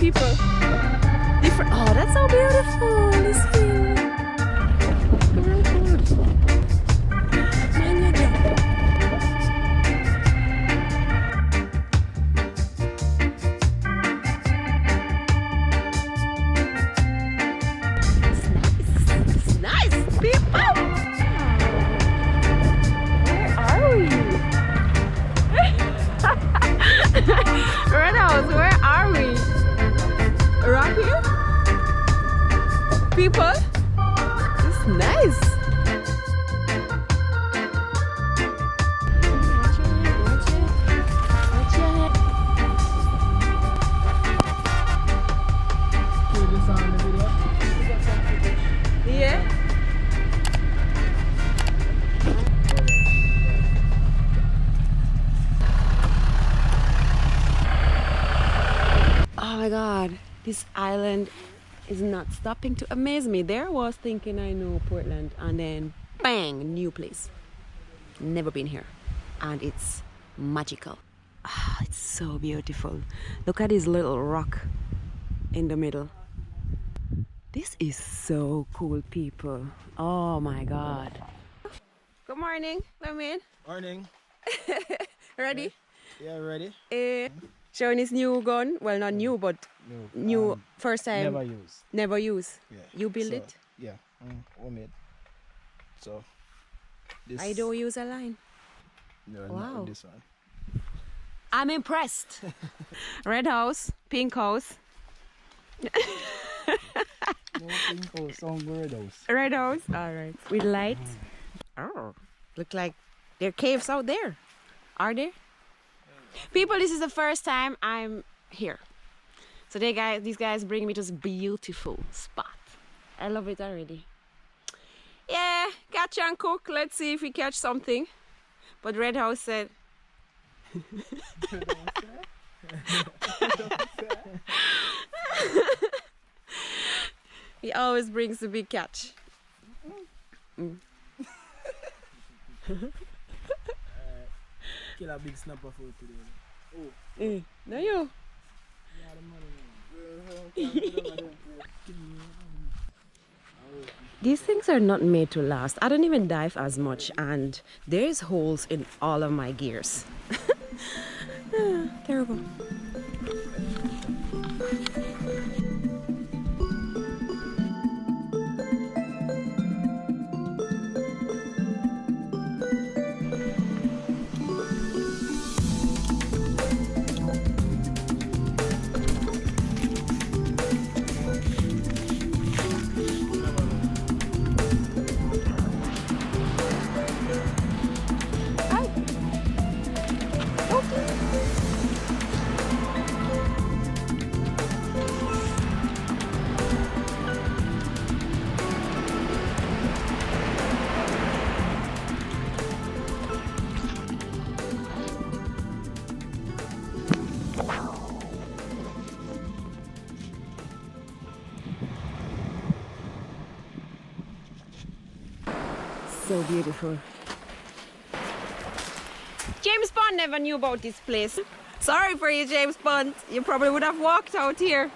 people. Different. Oh, that's so beautiful. This hill. Very good. Man, you do. It's nice, people. Where are we? Red House, where are we? Around here? People? It's nice. Yeah. Oh my god, this island is not stopping to amaze me. There I was thinking I know Portland and then bang, new place. Never been here and it's magical. Ah, it's so beautiful. Look at this little rock in the middle. This is so cool, people. Oh my god. Good morning, Kwame. Morning. Ready? Yeah, ready? Showing his new gun. Well, not new, but new first time. Never use. Never use. Yeah. You build So, it? Yeah, homemade. So, this. I don't use a line. No, Wow. not this one. I'm impressed. Red house, pink house. No pink house, some red house. Red house. All right. With lights. Oh, look like there are caves out there. Are there? People, this is the first time I'm here. So these guys bring me to this beautiful spot. I love it already. Yeah, catch and cook. Let's see if we catch something. But Red House said. He always brings the big catch. Kill a big snapper for today. No, you. These things are not made to last. I don't even dive as much, and there's holes in all of my gears. Terrible. So beautiful. James Bond never knew about this place. Sorry for you, James Bond. You probably would have walked out here.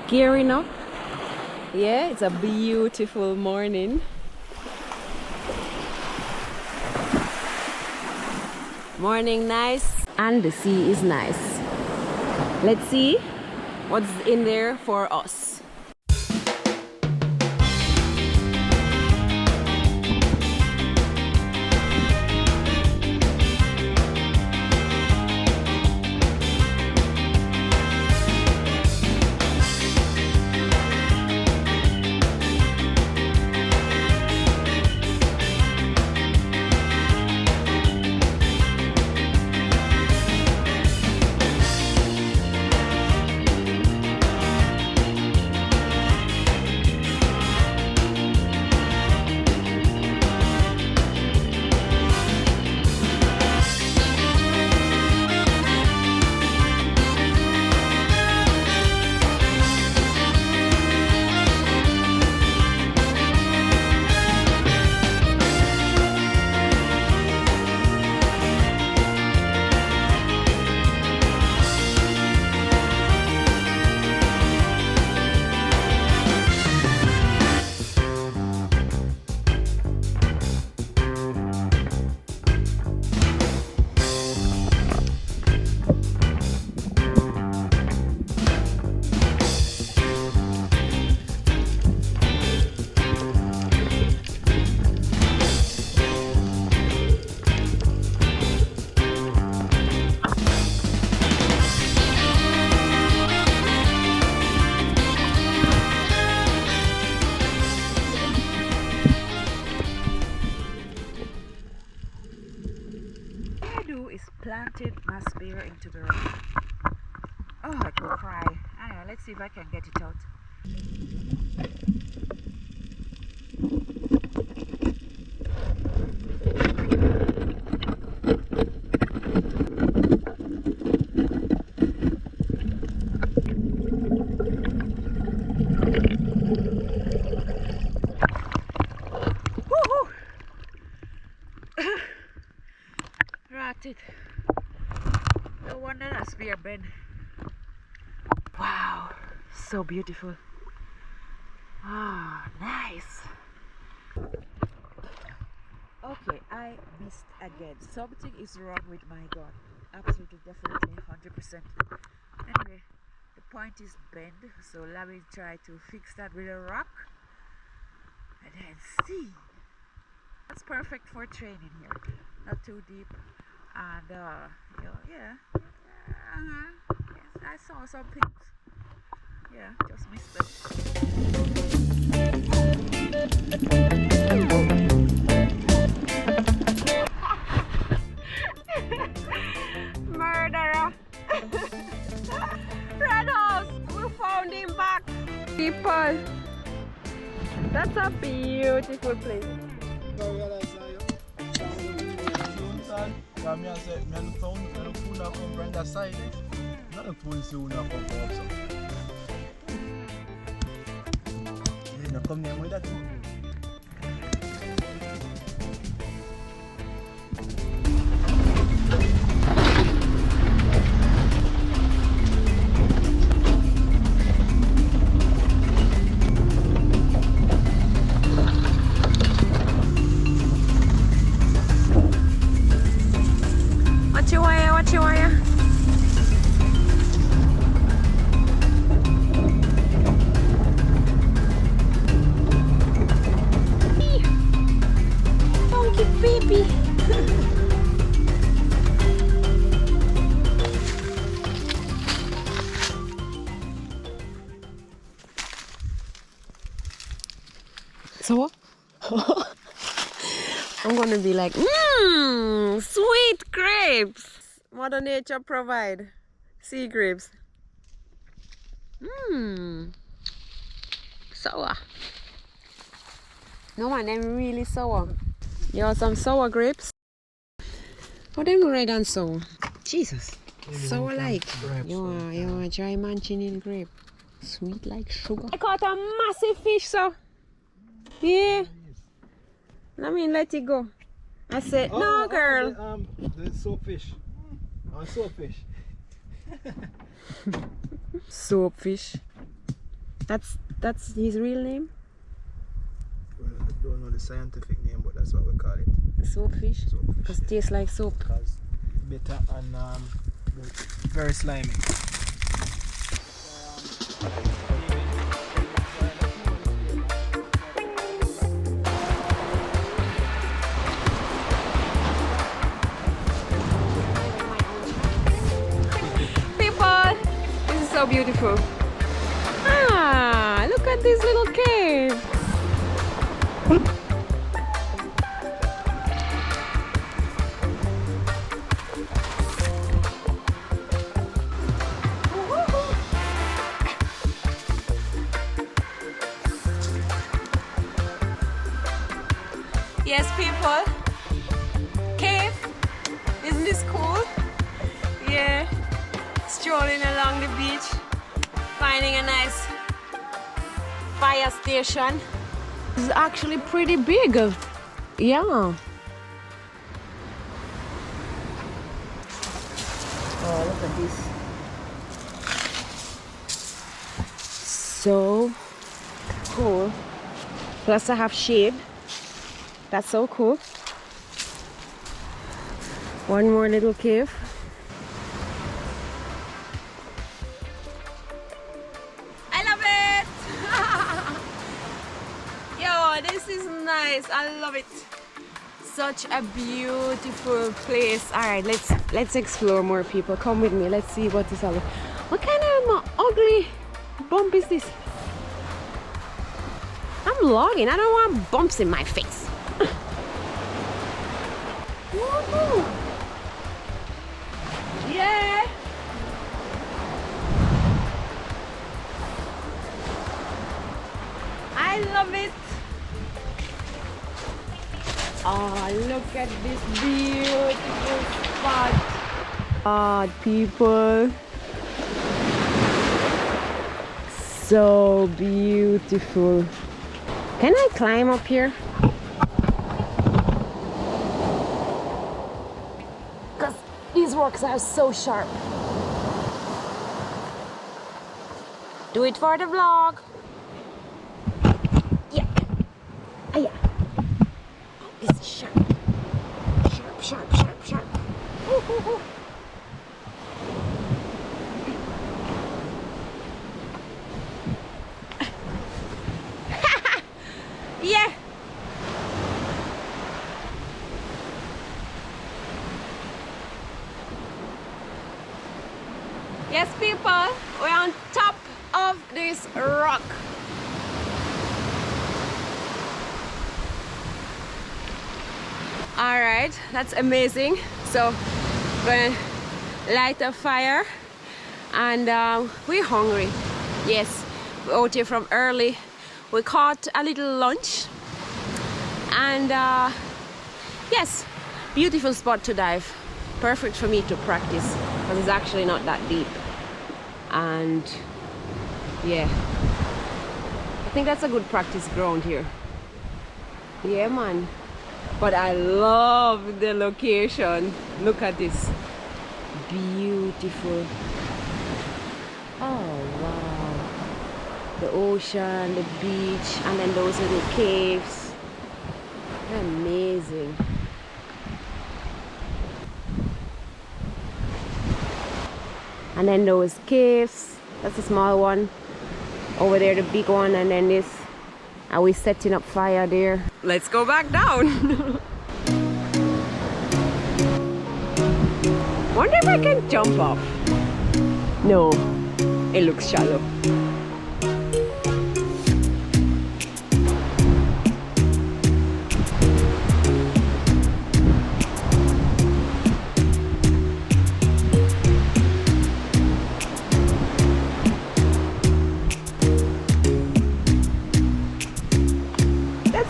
Gearing up. Yeah, it's a beautiful morning. Morning nice and the sea is nice. Let's see what's in there for us. Let's see if I can get it out. It. No wonder that's spear bend. Wow, so beautiful. Ah, nice. Okay, I missed again. Something is wrong with my gun. Absolutely, definitely, 100%. Anyway, the point is bend, so let me try to fix that with a rock and then see. That's perfect for training here. Not too deep. And yeah, yes, I saw some things. Yeah, just missed them. Murderer! Red House! We found him back! People! That's a beautiful place. Because I said, I look for that come from that side. Not the phone soon come from outside. You didn't come there with that. What you wire? Funky baby. So what? I'm gonna be like, sweet grapes. Mother Nature provide sea grapes. Sour. No man, them really sour. You have some sour grapes. Oh, them red and sour. Jesus. Sour like. You are dry manching grape. Sweet like sugar. I caught a massive fish, so. Yeah. I mean, let it go. I said, no, girl. The soapfish. Soapfish. Soapfish. That's his real name? Well, I don't know the scientific name, but that's what we call it. Soapfish? Because it tastes like soap. Because bitter and very slimy. So beautiful. Ah, look at this little cave. Yes, people. Cave. Isn't this cool? Yeah. Strolling along the beach, finding a nice fire station. It's actually pretty big. Yeah. Oh, look at this. So cool. Plus I have shade. That's so cool. One more little cave. This is nice. I love it. Such a beautiful place. All right, let's explore more, people. Come with me. Let's see what is all. What kind of ugly bump is this? I'm logging. I don't want bumps in my face. Woohoo! Yeah. I love it. Oh, look at this beautiful spot. God, people. So beautiful. Can I climb up here? Because these rocks are so sharp. Do it for the vlog. Yeah. Ah, yeah. Oh, this is sharp. Sharp, sharp, sharp, sharp. Ooh, ooh, ooh. Yeah. Yes, people, we're on top of this rock. All right, that's amazing. So we're gonna light a fire, and we're hungry. Yes, we're out here from early. We caught a little lunch, and yes, beautiful spot to dive. Perfect for me to practice because it's actually not that deep. And yeah, I think that's a good practice ground here. Yeah, man. But I love the location. Look at this. Beautiful. Oh, wow. The ocean, the beach, and then those little caves. Amazing. And then those caves. That's a small one. Over there, the big one, and then this. Are we setting up fire there? Let's go back down. Wonder if I can jump off. No, it looks shallow.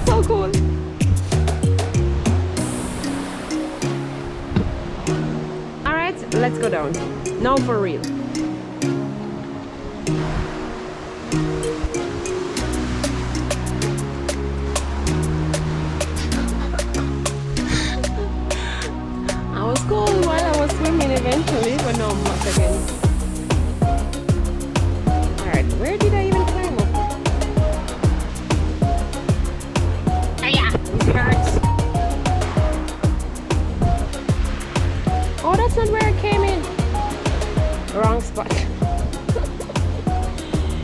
So cool. All right, let's go down. Now for real. I was cold while I was swimming eventually, but now I'm hot again. All right, where did I even climb up? Oh, that's not where I came in. Wrong spot.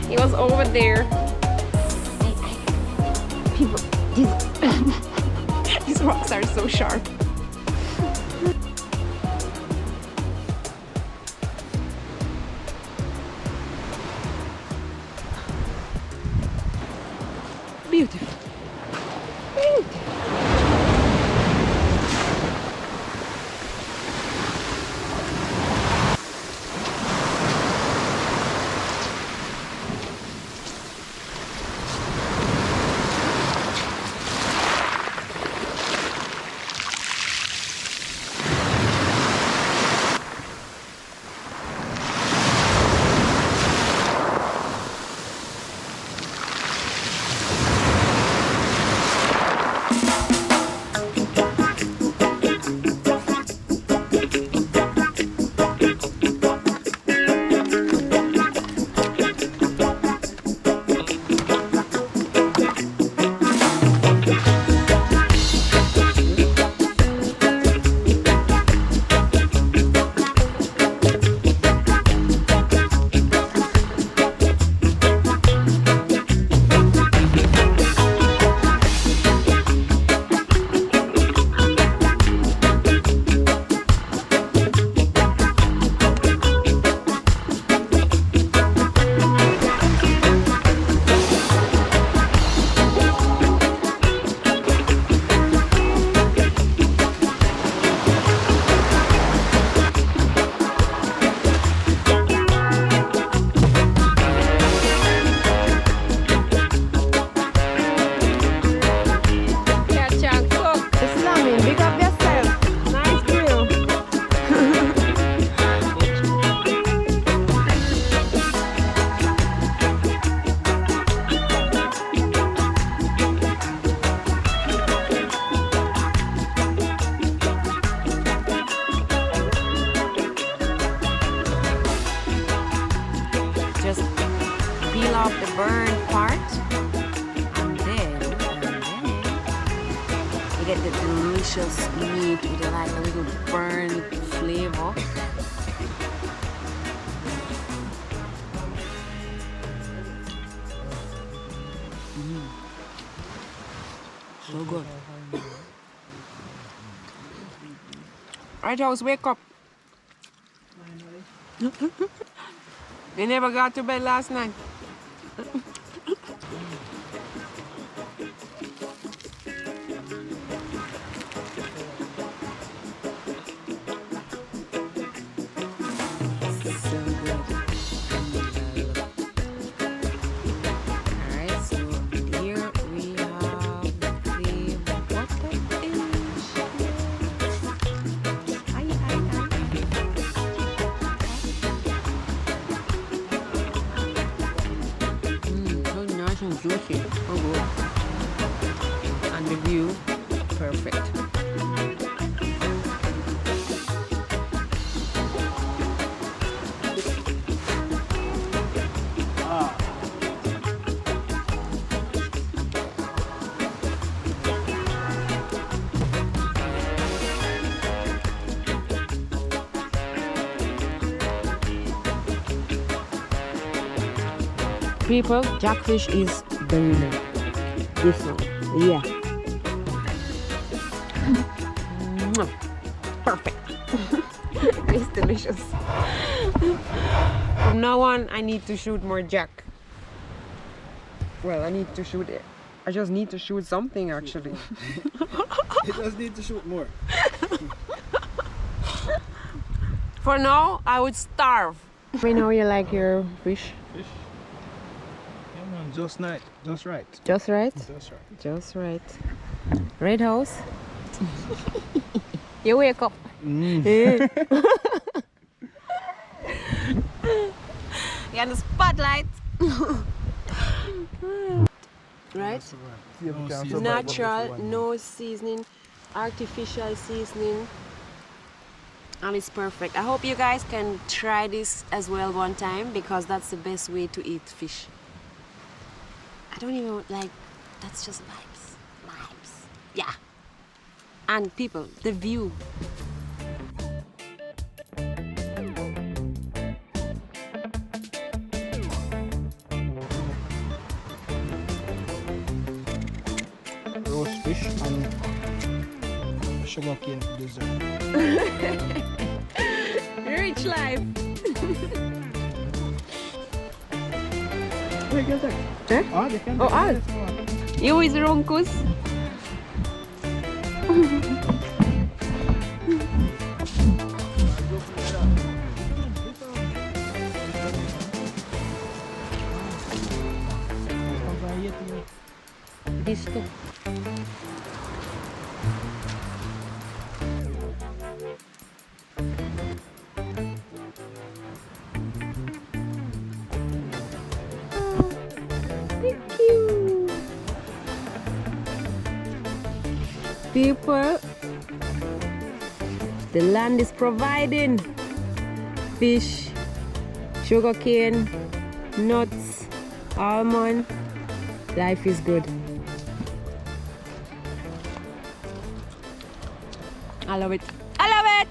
It was over there. People, these rocks are so sharp. Beautiful. Beautiful. peel off the burnt part, and then you get the delicious meat with like a little burnt flavor. So good. Right, house, wake up. You never got to bed last night. So good. Alright, so here we have the butter fish. Ay. So nice and juicy. So good. And the view, perfect. People, jackfish is very nice. This one, yeah. Perfect. It's delicious. From now on, I need to shoot more jack. Well, I need to shoot it. I just need to shoot something actually. You just need to shoot more. For now, I would starve. We know you like your fish. Fish? Yeah, man, just right. Just right. Just right? Just right. Just right. Red house. You wake up. You're in the spotlight. Right? Natural, no seasoning, artificial seasoning. And it's perfect. I hope you guys can try this as well one time, because that's the best way to eat fish. I don't even like, that's just vibes. Vibes. Yeah. And people, the view. Roast fish and sugarcane dessert. Rich life. Eh? Oh, all. You is ronkus. This too. Thank you. People, the land is providing fish, sugarcane, nuts, almond. Life is good. I love it. I love it!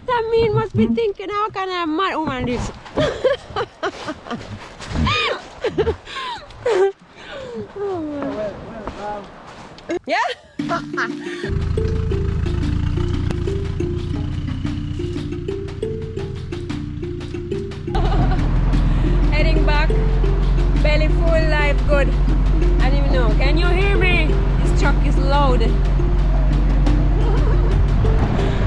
That mean must be thinking, how can a mad woman this? Yeah? Heading back, belly full, life good. I don't even know. Can you hear me? This truck is loud.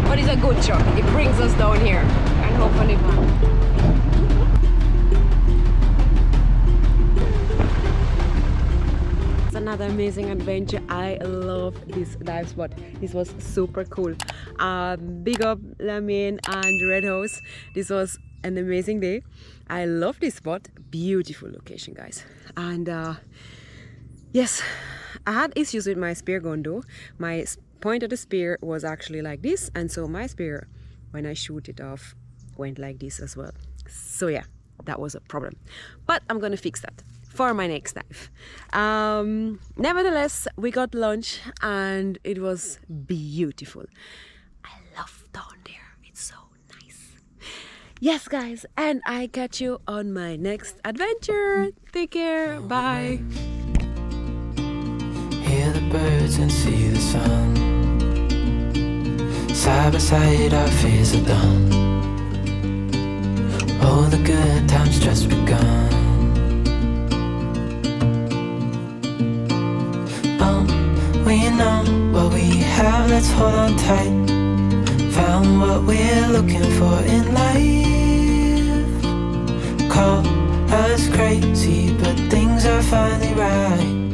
But it's a good truck. It brings us down here and hopefully fun. It's another amazing adventure. I love this dive spot. This was super cool. Big up Lamine and Red House. This was an amazing day. I love this spot. Beautiful location, guys. And yes, I had issues with my spear gun though. My point of the spear was actually like this, and so my spear, when I shoot it off, went like this as well. So yeah, that was a problem. But I'm gonna fix that for my next dive. Nevertheless, we got lunch and it was beautiful. I love down there. It's so nice. Yes, guys, and I catch you on my next adventure. Take care. Bye. Hear the birds and see the sun. Side by side our fears are done. Oh, the good times just begun. We know what we have, let's hold on tight. Found what we're looking for in life. Call us crazy, but things are finally right.